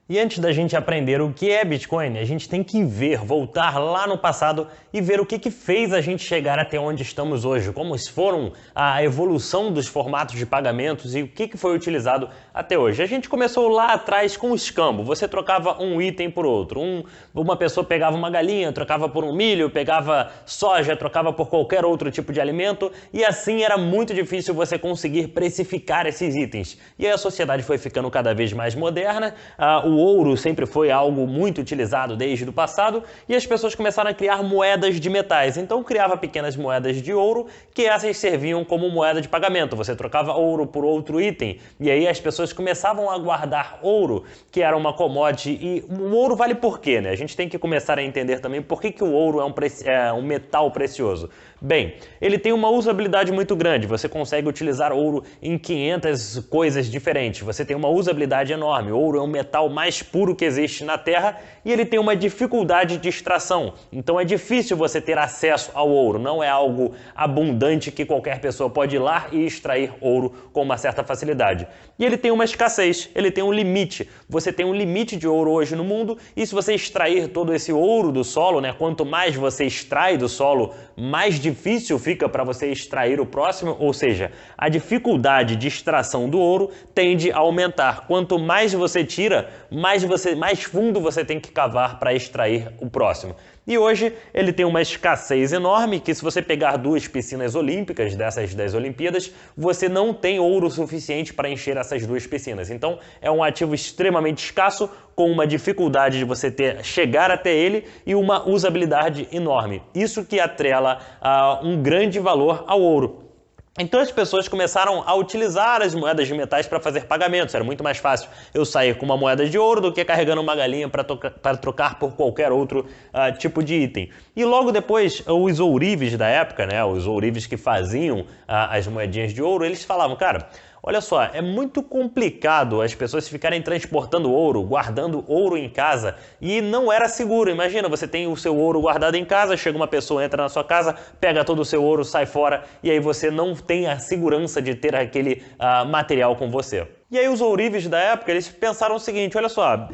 E antes da gente aprender o que é Bitcoin, a gente tem que voltar lá no passado e ver o que fez a gente chegar até onde estamos hoje, como foram a evolução dos formatos de pagamentos e o que foi utilizado até hoje. A gente começou lá atrás com o escambo, você trocava um item por outro. Uma pessoa pegava uma galinha, trocava por um milho, pegava soja, trocava por qualquer outro tipo de alimento e assim era muito difícil você conseguir precificar esses itens. E aí a sociedade foi ficando cada vez mais moderna, o ouro sempre foi algo muito utilizado desde o passado e as pessoas começaram a criar moedas de metais. Então criava pequenas moedas de ouro que essas serviam como moeda de pagamento. Você trocava ouro por outro item e aí as pessoas começavam a guardar ouro, que era uma commodity. E o ouro vale por quê, né? A gente tem que começar a entender também por que o ouro é um metal precioso. Bem, ele tem uma usabilidade muito grande. Você consegue utilizar ouro em 500 coisas diferentes. Você tem uma usabilidade enorme. Ouro é um metal mais puro que existe na Terra e ele tem uma dificuldade de extração. Então é difícil você ter acesso ao ouro. Não é algo abundante que qualquer pessoa pode ir lá e extrair ouro com uma certa facilidade. E ele tem uma escassez, ele tem um limite. Você tem um limite de ouro hoje no mundo e se você extrair todo esse ouro do solo, né, quanto mais você extrai do solo, mais difícil fica para você extrair o próximo, ou seja, a dificuldade de extração do ouro tende a aumentar. Quanto mais você tira, mais fundo você tem que cavar para extrair o próximo. E hoje ele tem uma escassez enorme que se você pegar 2 piscinas olímpicas dessas das Olimpíadas, você não tem ouro suficiente para encher essas 2 piscinas. Então é um ativo extremamente escasso, com uma dificuldade de você chegar até ele e uma usabilidade enorme. Isso que atrela um grande valor ao ouro. Então as pessoas começaram a utilizar as moedas de metais para fazer pagamentos. Era muito mais fácil eu sair com uma moeda de ouro do que carregando uma galinha para trocar por qualquer outro tipo de item. E logo depois, os ourives da época, né, os ourives que faziam as moedinhas de ouro, eles falavam, cara, olha só, é muito complicado as pessoas ficarem transportando ouro, guardando ouro em casa e não era seguro. Imagina, você tem o seu ouro guardado em casa, chega uma pessoa, entra na sua casa, pega todo o seu ouro, sai fora e aí você não tem a segurança de ter aquele material com você. E aí os ourives da época, eles pensaram o seguinte, olha só,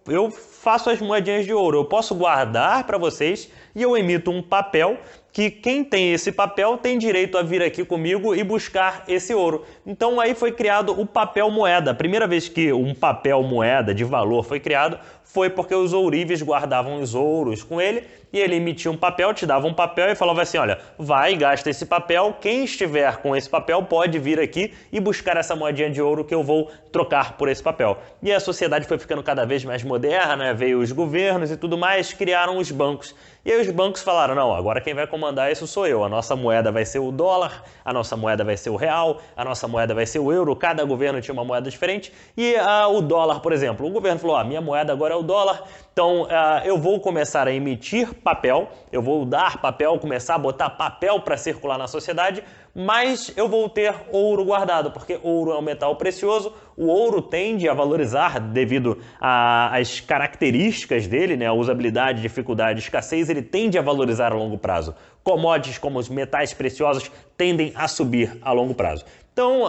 eu faço as moedinhas de ouro, eu posso guardar para vocês e eu emito um papel que quem tem esse papel tem direito a vir aqui comigo e buscar esse ouro. Então aí foi criado o papel moeda. A primeira vez que um papel moeda de valor foi criado foi porque os ourives guardavam os ouros com ele e ele emitia um papel, te dava um papel e falava assim, olha, vai, gasta esse papel, quem estiver com esse papel pode vir aqui e buscar essa moedinha de ouro que eu vou trocar por esse papel. E a sociedade foi ficando cada vez mais moderna, né? Veio os governos e tudo mais, criaram os bancos. E aí os bancos falaram, não, agora quem vai comandar isso sou eu. A nossa moeda vai ser o dólar, a nossa moeda vai ser o real, a nossa moeda vai ser o euro. Cada governo tinha uma moeda diferente. E o dólar, por exemplo, o governo falou, minha moeda agora é o dólar, então eu vou começar a emitir papel, eu vou dar papel, começar a botar papel para circular na sociedade, mas eu vou ter ouro guardado, porque ouro é um metal precioso, o ouro tende a valorizar devido às características dele, né, a usabilidade, dificuldade, escassez, ele tende a valorizar a longo prazo. Commodities como os metais preciosos tendem a subir a longo prazo. Então,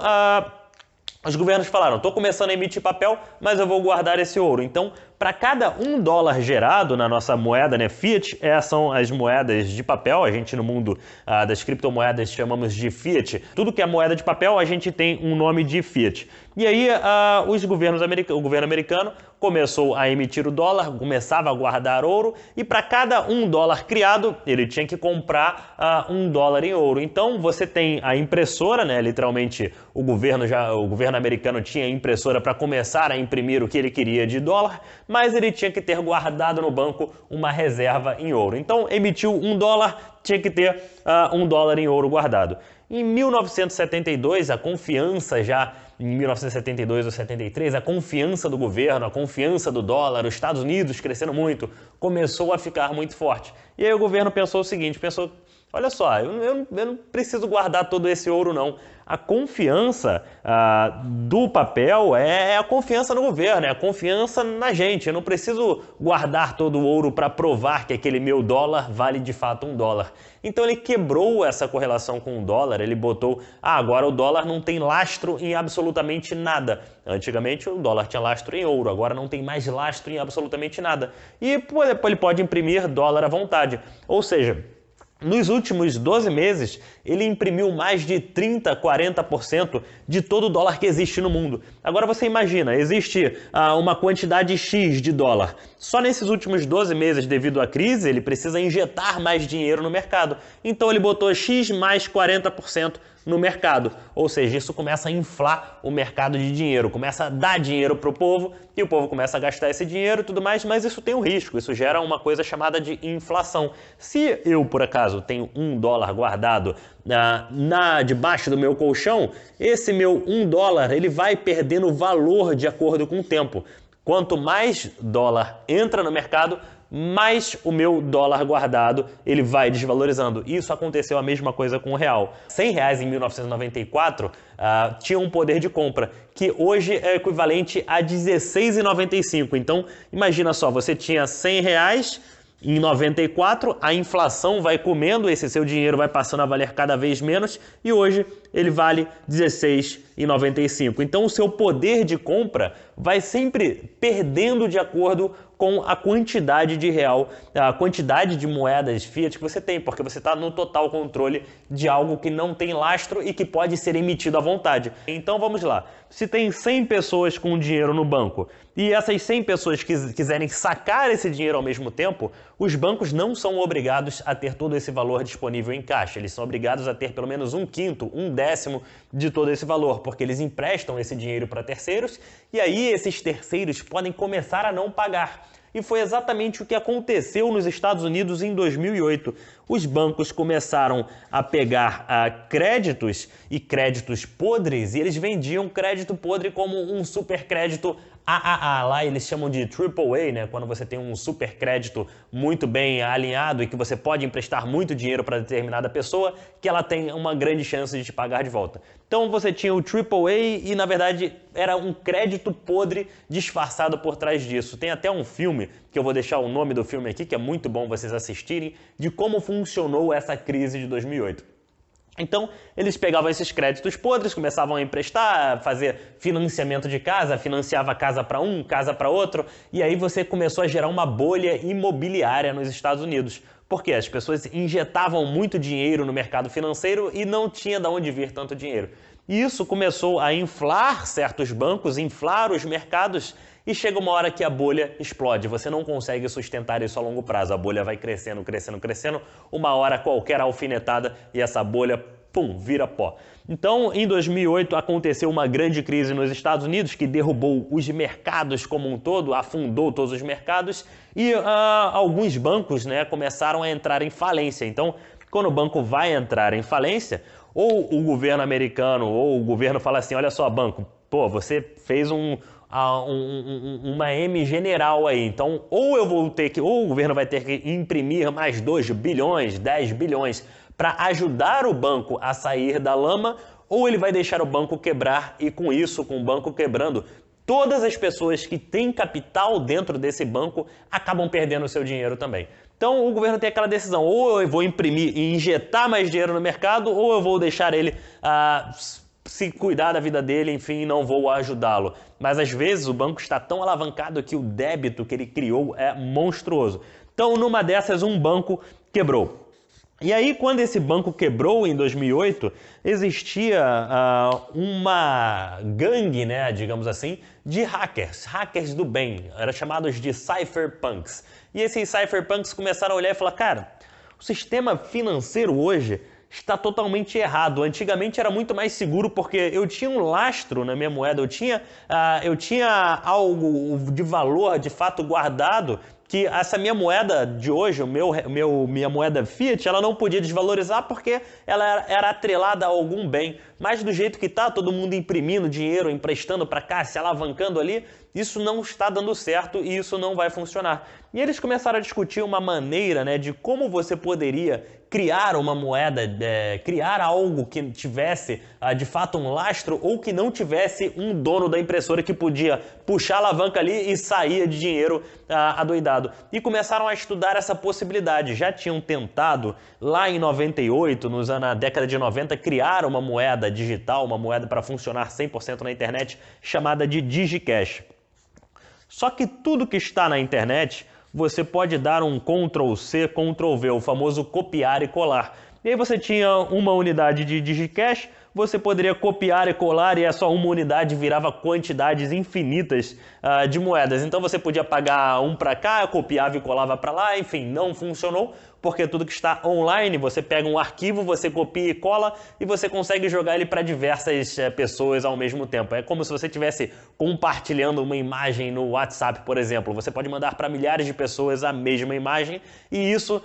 os governos falaram, estou começando a emitir papel, mas eu vou guardar esse ouro. Então, para cada $1 gerado na nossa moeda, né, fiat, são as moedas de papel. A gente no mundo das criptomoedas chamamos de fiat. Tudo que é moeda de papel, a gente tem um nome de fiat. E aí o governo americano começou a emitir o dólar, começava a guardar ouro e para cada $1 criado, ele tinha que comprar $1 em ouro. Então você tem a impressora, né, literalmente o governo americano tinha impressora para começar a imprimir o que ele queria de dólar, mas ele tinha que ter guardado no banco uma reserva em ouro. Então emitiu $1, tinha que ter $1 em ouro guardado. Em 1972, em 1972 ou 73, a confiança do governo, a confiança do dólar, os Estados Unidos crescendo muito, começou a ficar muito forte. E aí o governo pensou o seguinte, olha só, eu não preciso guardar todo esse ouro não. A confiança do papel é a confiança no governo, é a confiança na gente. Eu não preciso guardar todo o ouro para provar que aquele meu dólar vale de fato $1. Então ele quebrou essa correlação com o dólar, ele botou, agora o dólar não tem lastro em absolutamente nada. Antigamente o dólar tinha lastro em ouro, agora não tem mais lastro em absolutamente nada. E ele pode imprimir dólar à vontade. Ou seja, nos últimos 12 meses, ele imprimiu mais de 30%, 40% de todo o dólar que existe no mundo. Agora você imagina, existe uma quantidade X de dólar. Só nesses últimos 12 meses, devido à crise, ele precisa injetar mais dinheiro no mercado. Então ele botou X mais 40% no mercado. Ou seja, isso começa a inflar o mercado de dinheiro, começa a dar dinheiro para o povo e o povo começa a gastar esse dinheiro e tudo mais, mas isso tem um risco, isso gera uma coisa chamada de inflação. Se eu, por acaso, tenho $1 guardado debaixo do meu colchão, esse meu $1 ele vai perdendo valor de acordo com o tempo. Quanto mais dólar entra no mercado, mais o meu dólar guardado ele vai desvalorizando. Isso aconteceu a mesma coisa com o real. R$100 em 1994 tinha um poder de compra que hoje é equivalente a R$16,95. Então imagina só, você tinha R$100 em 94, a inflação vai comendo, esse seu dinheiro vai passando a valer cada vez menos e hoje ele vale R$16,95. Então o seu poder de compra vai sempre perdendo de acordo com a quantidade de real, a quantidade de moedas fiat que você tem, porque você está no total controle de algo que não tem lastro e que pode ser emitido à vontade. Então vamos lá, se tem 100 pessoas com dinheiro no banco e essas 100 pessoas quiserem sacar esse dinheiro ao mesmo tempo, os bancos não são obrigados a ter todo esse valor disponível em caixa, eles são obrigados a ter pelo menos 1/5, 1/10 de todo esse valor, porque eles emprestam esse dinheiro para terceiros e aí esses terceiros podem começar a não pagar. E foi exatamente o que aconteceu nos Estados Unidos em 2008. Os bancos começaram a pegar créditos e créditos podres e eles vendiam crédito podre como um supercrédito AAA. Lá eles chamam de AAA, né? Quando você tem um supercrédito muito bem alinhado e que você pode emprestar muito dinheiro para determinada pessoa, que ela tem uma grande chance de te pagar de volta. Então você tinha o AAA e na verdade era um crédito podre disfarçado por trás disso. Tem até um filme, que eu vou deixar o nome do filme aqui, que é muito bom vocês assistirem, de como funcionou essa crise de 2008. Então, eles pegavam esses créditos podres, começavam a emprestar, fazer financiamento de casa, financiava casa para um, casa para outro, e aí você começou a gerar uma bolha imobiliária nos Estados Unidos. Porque as pessoas injetavam muito dinheiro no mercado financeiro e não tinha de onde vir tanto dinheiro. E isso começou a inflar certos bancos, inflar os mercados, e chega uma hora que a bolha explode. Você não consegue sustentar isso a longo prazo. A bolha vai crescendo, crescendo, crescendo. Uma hora qualquer alfinetada e essa bolha, pum, vira pó. Então, em 2008, aconteceu uma grande crise nos Estados Unidos que derrubou os mercados como um todo, afundou todos os mercados e alguns bancos, né, começaram a entrar em falência. Então, quando o banco vai entrar em falência, ou o governo americano ou o governo fala assim, olha só, banco, pô, você fez uma M general aí, então ou o governo vai ter que imprimir mais 2 bilhões, 10 bilhões para ajudar o banco a sair da lama, ou ele vai deixar o banco quebrar e com isso, com o banco quebrando, todas as pessoas que têm capital dentro desse banco acabam perdendo o seu dinheiro também. Então o governo tem aquela decisão, ou eu vou imprimir e injetar mais dinheiro no mercado, ou eu vou deixar ele se cuidar da vida dele, enfim, não vou ajudá-lo. Mas às vezes o banco está tão alavancado que o débito que ele criou é monstruoso. Então numa dessas um banco quebrou. E aí, quando esse banco quebrou em 2008, existia uma gangue, né, digamos assim, de hackers do bem, eram chamados de cypherpunks. E esses cypherpunks começaram a olhar e falar, cara, o sistema financeiro hoje está totalmente errado. Antigamente era muito mais seguro porque eu tinha um lastro na minha moeda, eu tinha algo de valor de fato guardado que essa minha moeda de hoje, minha moeda fiat, ela não podia desvalorizar porque ela era atrelada a algum bem. Mas do jeito que está, todo mundo imprimindo dinheiro, emprestando para cá, se alavancando ali, isso não está dando certo e isso não vai funcionar. E eles começaram a discutir uma maneira, né, de como você poderia criar uma moeda, criar algo que tivesse de fato um lastro ou que não tivesse um dono da impressora que podia puxar a alavanca ali e sair de dinheiro adoidado. E começaram a estudar essa possibilidade. Já tinham tentado lá em 98, na década de 90, criar uma moeda digital, uma moeda para funcionar 100% na internet, chamada de DigiCash. Só que tudo que está na internet, você pode dar um Ctrl+C, Ctrl+V, o famoso copiar e colar. E aí você tinha uma unidade de DigiCash, você poderia copiar e colar e essa uma unidade virava quantidades infinitas de moedas. Então você podia pagar um para cá, copiava e colava para lá, enfim, não funcionou, porque tudo que está online, você pega um arquivo, você copia e cola e você consegue jogar ele para diversas pessoas ao mesmo tempo. É como se você estivesse compartilhando uma imagem no WhatsApp, por exemplo. Você pode mandar para milhares de pessoas a mesma imagem e isso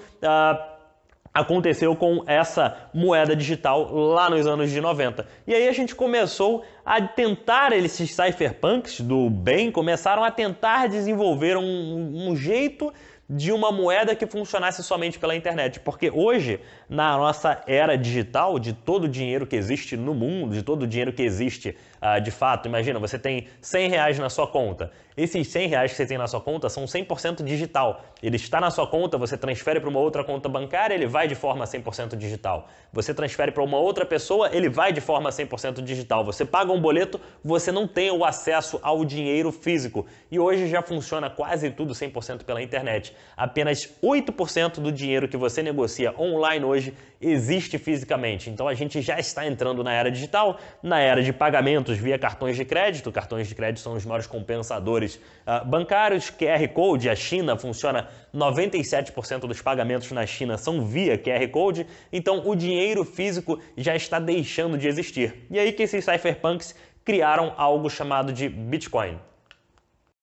aconteceu com essa moeda digital lá nos anos de 90. E aí a gente começou a tentar, esses cypherpunks do bem começaram a tentar desenvolver um jeito de uma moeda que funcionasse somente pela internet. Porque hoje, na nossa era digital, de todo o dinheiro que existe no mundo, de todo o dinheiro que existe de fato, imagina, você tem R$100 na sua conta. Esses R$100 que você tem na sua conta são 100% digital. Ele está na sua conta, você transfere para uma outra conta bancária, ele vai de forma 100% digital. Você transfere para uma outra pessoa, ele vai de forma 100% digital. Você paga um boleto, você não tem o acesso ao dinheiro físico. E hoje já funciona quase tudo 100% pela internet. Apenas 8% do dinheiro que você negocia online hoje existe fisicamente. Então a gente já está entrando na era digital, na era de pagamentos via cartões de crédito. Cartões de crédito são os maiores compensadores bancários. QR Code, a China funciona, 97% dos pagamentos na China são via QR Code. Então o dinheiro físico já está deixando de existir. E aí que esses cypherpunks criaram algo chamado de Bitcoin.